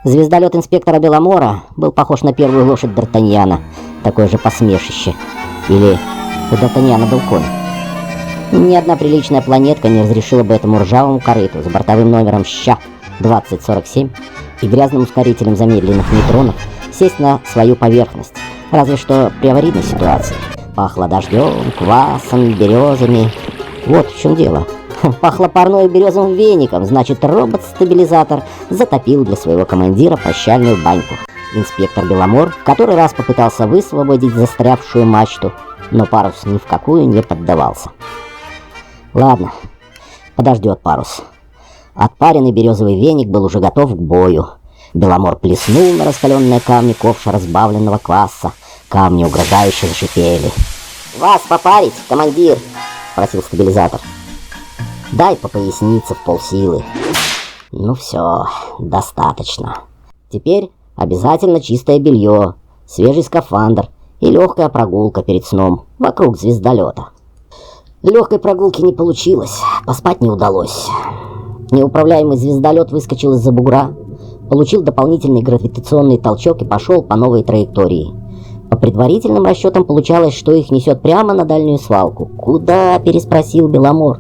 Звездолет инспектора Беломора был похож на первую лошадь Д'Артаньяна, такое же посмешище. Или у Д'Артаньяна был конь. Ни одна приличная планетка не разрешила бы этому ржавому корыту с бортовым номером ЩА-2047 и грязным ускорителем замедленных нейтронов сесть на свою поверхность, разве что при аварийной ситуации. Пахло дождем, квасом, березами. Вот в чем дело. Пахло парной и березовым веником, значит, робот-стабилизатор затопил для своего командира прощальную баньку. Инспектор Беломор в который раз попытался высвободить застрявшую мачту, но парус ни в какую не поддавался. Ладно, подождет парус. Отпаренный березовый веник был уже готов к бою. Беломор плеснул на раскаленные камни ковша разбавленного кваса. Камни угрожающе зашипели. «Вас попарить, командир?» — спросил стабилизатор. «Дай по пояснице в полсилы». Ну все, достаточно. Теперь обязательно чистое белье, свежий скафандр и легкая прогулка перед сном вокруг звездолета. Легкой прогулки не получилось, поспать не удалось. Неуправляемый звездолет выскочил из-за бугра, получил дополнительный гравитационный толчок и пошел по новой траектории. По предварительным расчетам получалось, что их несет прямо на дальнюю свалку. «Куда?» – переспросил Беломор.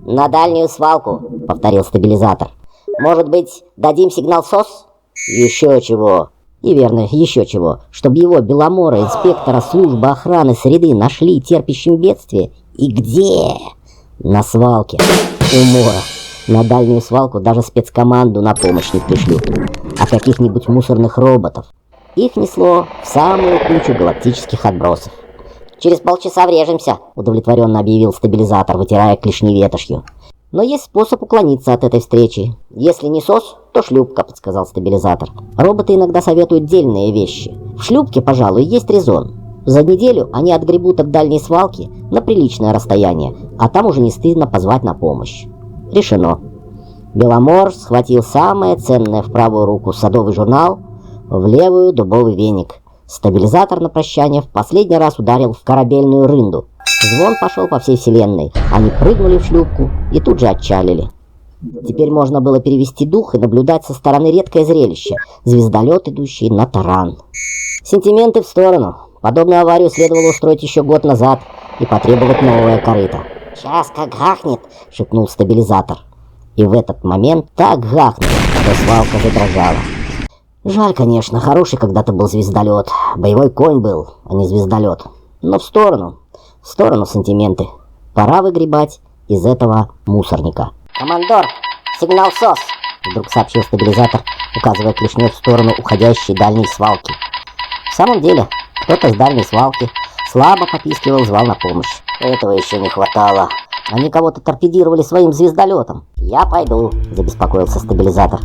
«На дальнюю свалку», — повторил стабилизатор. «Может быть, дадим сигнал СОС?» «Еще чего». И верно, еще чего. Чтобы его, Беломора, инспектора службы охраны среды, нашли терпящим бедствие. И где? На свалке. Умора. На дальнюю свалку даже спецкоманду на помощь не пришлют. А каких-нибудь мусорных роботов. Их несло в самую кучу галактических отбросов. «Через полчаса врежемся», — удовлетворенно объявил стабилизатор, вытирая клешни ветошью. «Но есть способ уклониться от этой встречи. Если не СОС, то шлюпка», — подсказал стабилизатор. «Роботы иногда советуют дельные вещи. В шлюпке, пожалуй, есть резон. За неделю они отгребут от дальней свалки на приличное расстояние, а там уже не стыдно позвать на помощь». Решено. Беломор схватил самое ценное в правую руку садовый журнал, в левую дубовый веник. Стабилизатор на прощание в последний раз ударил в корабельную рынду. Звон пошел по всей вселенной. Они прыгнули в шлюпку и тут же отчалили. Теперь можно было перевести дух и наблюдать со стороны редкое зрелище — звездолет, идущий на таран. Сентименты в сторону. Подобную аварию следовало устроить еще год назад и потребовать новое корыто. «Сейчас как гахнет!» — шепнул стабилизатор. И в этот момент так гахнет, что свалка задрожала. Жаль, конечно, хороший когда-то был звездолет. Боевой конь был, а не звездолет. Но в сторону сантименты. Пора выгребать из этого мусорника. «Командор, сигнал СОС!» — вдруг сообщил стабилизатор, указывая клешней в сторону уходящей дальней свалки. В самом деле, кто-то с дальней свалки слабо попискивал, звал на помощь. Этого еще не хватало. Они кого-то торпедировали своим звездолетом. «Я пойду», — забеспокоился стабилизатор.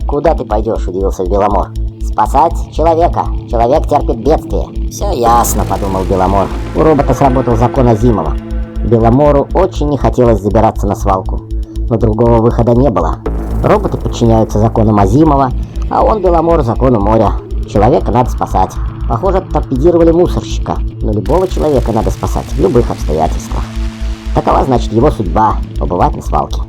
«Куда ты пойдешь?» — удивился Беломор. «Спасать человека. Человек терпит бедствие». «Все ясно», — подумал Беломор. У робота сработал закон Азимова. Беломору очень не хотелось забираться на свалку. Но другого выхода не было. Роботы подчиняются законам Азимова, а он, Беломор, закону моря. Человека надо спасать. Похоже, торпедировали мусорщика. Но любого человека надо спасать в любых обстоятельствах. Такова, значит, его судьба — побывать на свалке.